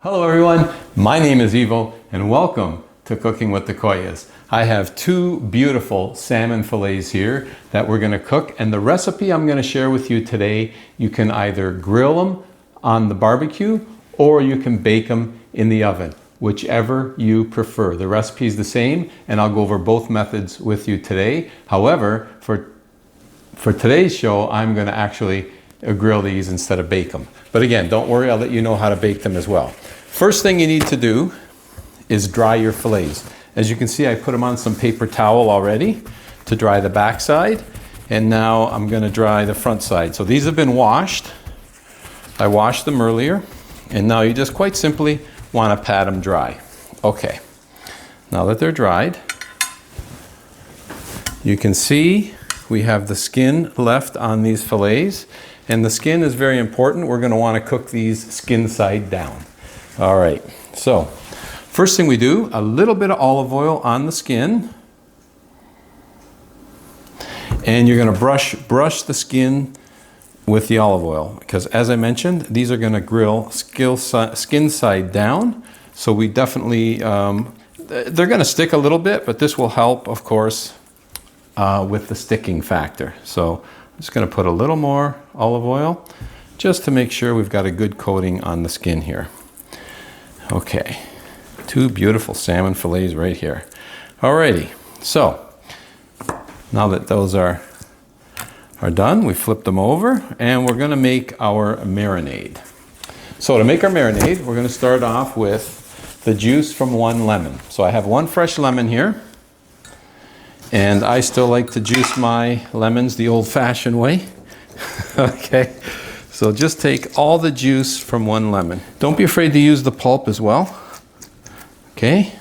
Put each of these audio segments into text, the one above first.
Hello everyone, my name is EVOO and welcome to Cooking with the Koyas. I have two beautiful salmon fillets here that we're going to cook, and the recipe I'm going to share with you today, you can either grill them on the barbecue or you can bake them in the oven, whichever you prefer. The recipe is the same and I'll go over both methods with you today. However, for today's show, I'm going to actually grill these instead of bake them. But again, don't worry, I'll let you know how to bake them as well. First thing you need to do is dry your fillets. As you can see, I put them on some paper towel already to dry the back side, and now I'm going to dry the front side. So these have been washed. I washed them earlier, and now you just quite simply want to pat them dry. Okay, now that they're dried, you can see we have the skin left on these fillets, and the skin is very important. We're going to want to cook these skin side down. All right, so first thing we do, a little bit of olive oil on the skin, and you're going to brush the skin with the olive oil, because as I mentioned, these are going to grill skin side down. So we definitely, they're going to stick a little bit, but this will help, of course, with the sticking factor. So I'm just going to put a little more olive oil just to make sure we've got a good coating on the skin here. Okay, two beautiful salmon fillets right here. Alrighty, so now that those are done, we flip them over and we're going to make our marinade. So to make our marinade, we're going to start off with the juice from one lemon. So I have one fresh lemon here, and I still like to juice my lemons the old-fashioned way. Okay. So just take all the juice from one lemon. Don't be afraid to use the pulp as well. Okay,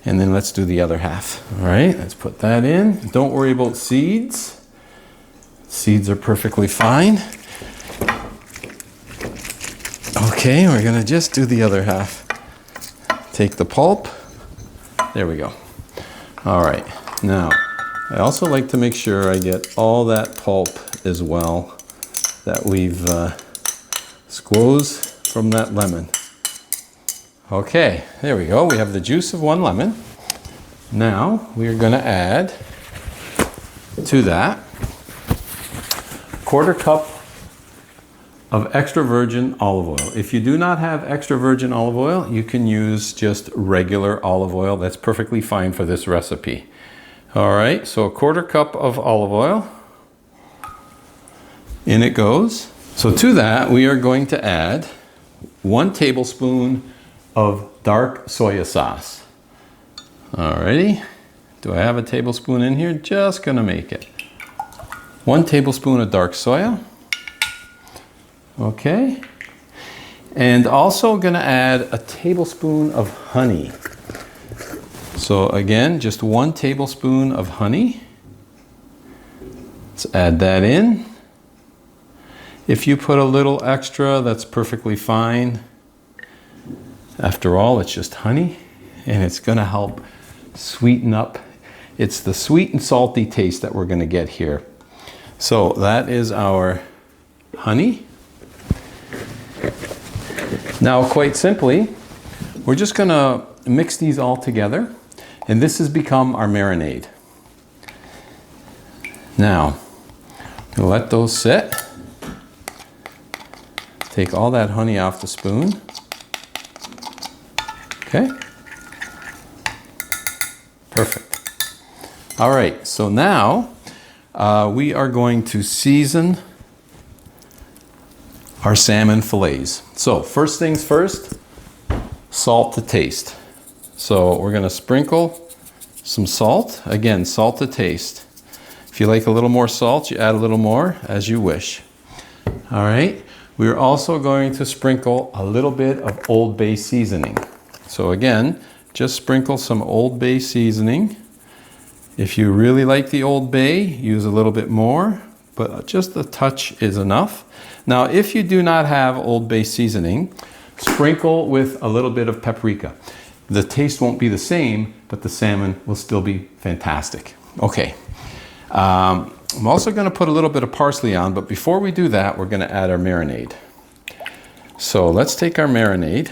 and then let's do the other half. All right, let's put that in. Don't worry about seeds. Seeds are perfectly fine. Okay, we're gonna just do the other half. Take the pulp. There we go. All right, now I also like to make sure I get all that pulp as well that we've squeezed from that lemon. Okay, there we go. We have the juice of one lemon. Now we are going to add to that 1/4 cup of extra virgin olive oil. If you do not have extra virgin olive oil, you can use just regular olive oil. That's perfectly fine for this recipe. All right, so 1/4 cup of olive oil. In it goes. So to that, we are going to add 1 tablespoon of dark soya sauce. Alrighty. Do I have a tablespoon in here? Just gonna make it. 1 tablespoon of dark soya. Okay. And also gonna add a tablespoon of honey. So again, just 1 tablespoon of honey. Let's add that in. If you put a little extra, that's perfectly fine. After all, it's just honey, and it's gonna help sweeten up. It's the sweet and salty taste that we're gonna get here. So that is our honey. Now, quite simply, we're just gonna mix these all together, and this has become our marinade. Now, we'll let those sit. Take all that honey off the spoon. Okay. Perfect. All right, so now we are going to season our salmon fillets. So first things first, salt to taste. So we're going to sprinkle some salt. Again, salt to taste. If you like a little more salt, you add a little more as you wish. All right. We're also going to sprinkle a little bit of Old Bay seasoning. So again, just sprinkle some Old Bay seasoning. If you really like the Old Bay, use a little bit more, but just a touch is enough. Now, if you do not have Old Bay seasoning, sprinkle with a little bit of paprika. The taste won't be the same, but the salmon will still be fantastic. Okay. I'm also going to put a little bit of parsley on, but before we do that, we're going to add our marinade. So let's take our marinade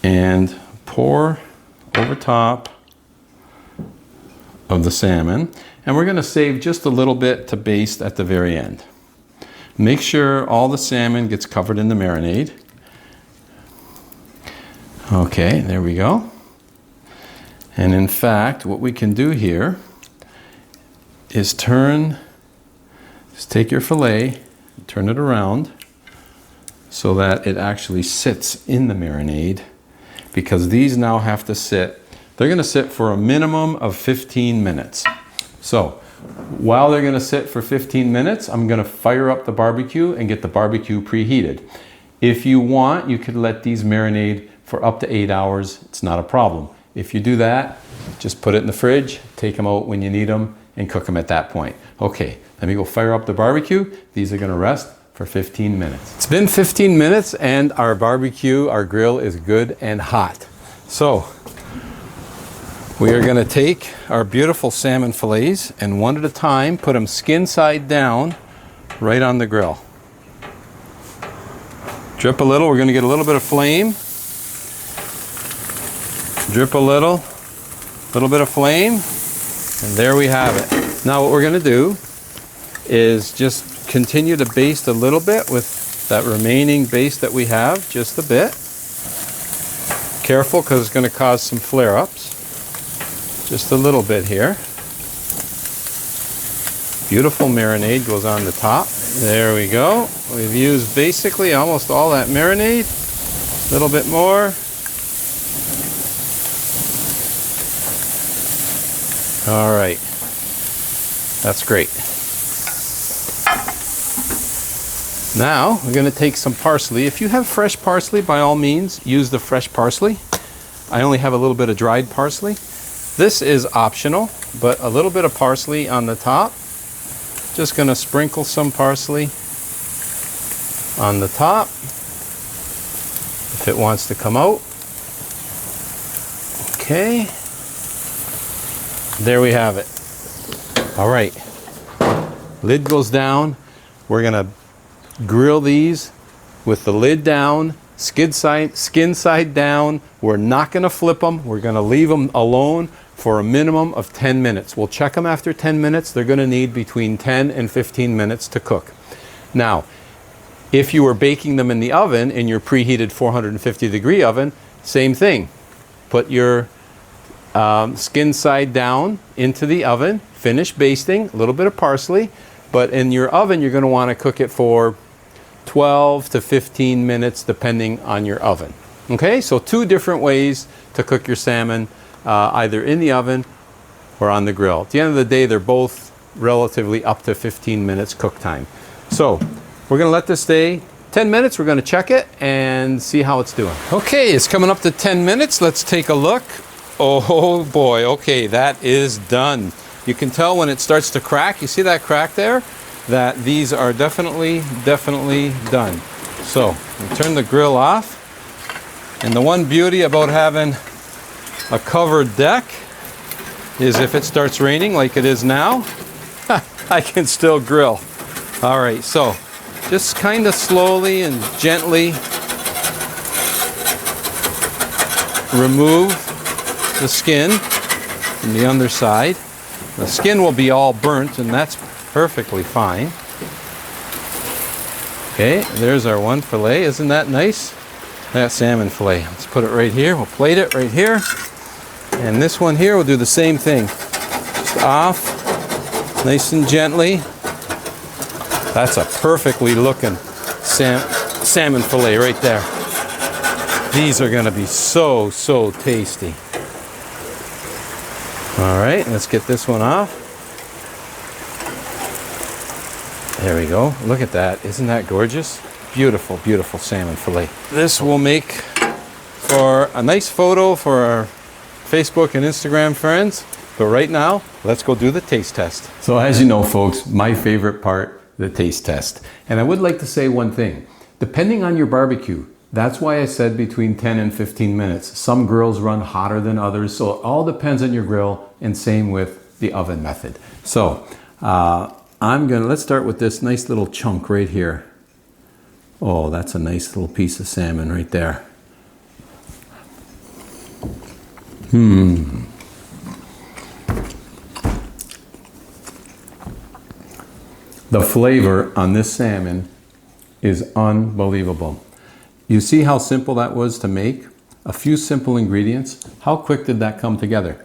and pour over top of the salmon. And we're going to save just a little bit to baste at the very end. Make sure all the salmon gets covered in the marinade. Okay, there we go. And in fact, what we can do here is just take your fillet, turn it around so that it actually sits in the marinade, because these now have to sit, they're going to sit for a minimum of 15 minutes. So while they're going to sit for 15 minutes, I'm going to fire up the barbecue and get the barbecue preheated. If you want, you could let these marinate for up to 8 hours. It's not a problem. If you do that, just put it in the fridge, take them out when you need them, and cook them at that point. Okay, let me go fire up the barbecue. These are going to rest for 15 minutes. It's been 15 minutes and our barbecue, our grill is good and hot. So we are going to take our beautiful salmon fillets and one at a time put them skin side down right on the grill. Drip a little. We're going to get a little bit of flame. Drip a little bit of flame, and there we have it. Now what we're going to do is just continue to baste a little bit with that remaining baste that we have, just a bit. Careful, because it's going to cause some flare-ups. Just a little bit here. Beautiful marinade goes on the top. There we go. We've used basically almost all that marinade. A little bit more. All right. That's great. Now we're going to take some parsley. If you have fresh parsley, by all means, use the fresh parsley. I only have a little bit of dried parsley. This is optional, but a little bit of parsley on the top. Just going to sprinkle some parsley on the top if it wants to come out. Okay. There we have it. All right. Lid goes down. We're going to grill these with the lid down, skin side down. We're not going to flip them. We're going to leave them alone for a minimum of 10 minutes. We'll check them after 10 minutes. They're going to need between 10 and 15 minutes to cook. Now, if you were baking them in the oven, in your preheated 450-degree oven, same thing. Put your skin side down into the oven, finish basting, a little bit of parsley, but in your oven you're going to want to cook it for 12 to 15 minutes depending on your oven. Okay, so two different ways to cook your salmon, either in the oven or on the grill. At the end of the day, they're both relatively up to 15 minutes cook time. So we're going to let this stay 10 minutes. We're going to check it and see how it's doing. Okay, it's coming up to 10 minutes. Let's take a look. Oh boy, okay, that is done. You can tell when it starts to crack. You see that crack there? That these are definitely done. So we turn the grill off. And the one beauty about having a covered deck is if it starts raining like it is now, I can still grill. All right, so just kind of slowly and gently remove the skin from the underside. The skin will be all burnt, and that's perfectly fine. Okay, there's our one fillet. Isn't that nice? That salmon fillet. Let's put it right here. We'll plate it right here. And this one here, we'll do the same thing. Just off, nice and gently. That's a perfectly looking salmon fillet right there. These are going to be so tasty. All right, let's get this one off. There we go. Look at that. Isn't that gorgeous? Beautiful, beautiful salmon fillet. This will make for a nice photo for our Facebook and Instagram friends. But right now, let's go do the taste test. So as you know, folks, my favorite part, the taste test. And I would like to say one thing. Depending on your barbecue, that's why I said between 10 and 15 minutes. Some grills run hotter than others, so it all depends on your grill, and same with the oven method. So let's start with this nice little chunk right here. Oh, that's a nice little piece of salmon right there. The flavor on this salmon is unbelievable. You see how simple that was to make? A few simple ingredients. How quick did that come together?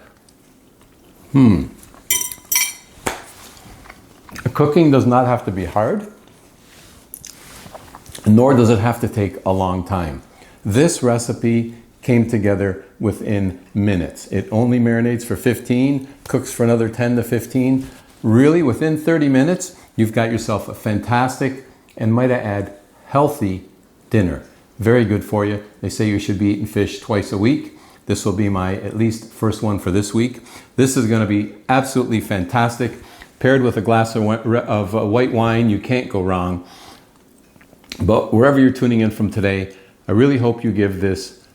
Cooking does not have to be hard, nor does it have to take a long time. This recipe came together within minutes. It only marinates for 15, cooks for another 10 to 15. Really, within 30 minutes, you've got yourself a fantastic, and might I add, healthy dinner. Very good for you. They say you should be eating fish twice a week. This will be my at least first one for this week. This is going to be absolutely fantastic. Paired with a glass of white wine, you can't go wrong. But wherever you're tuning in from today, I really hope you give this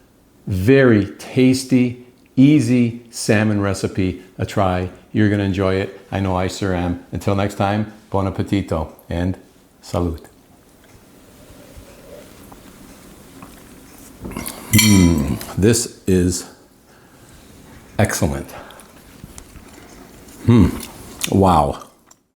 very tasty, easy salmon recipe a try. You're going to enjoy it. I know I sure am. Until next time, buon appetito and salute. This is excellent. Wow.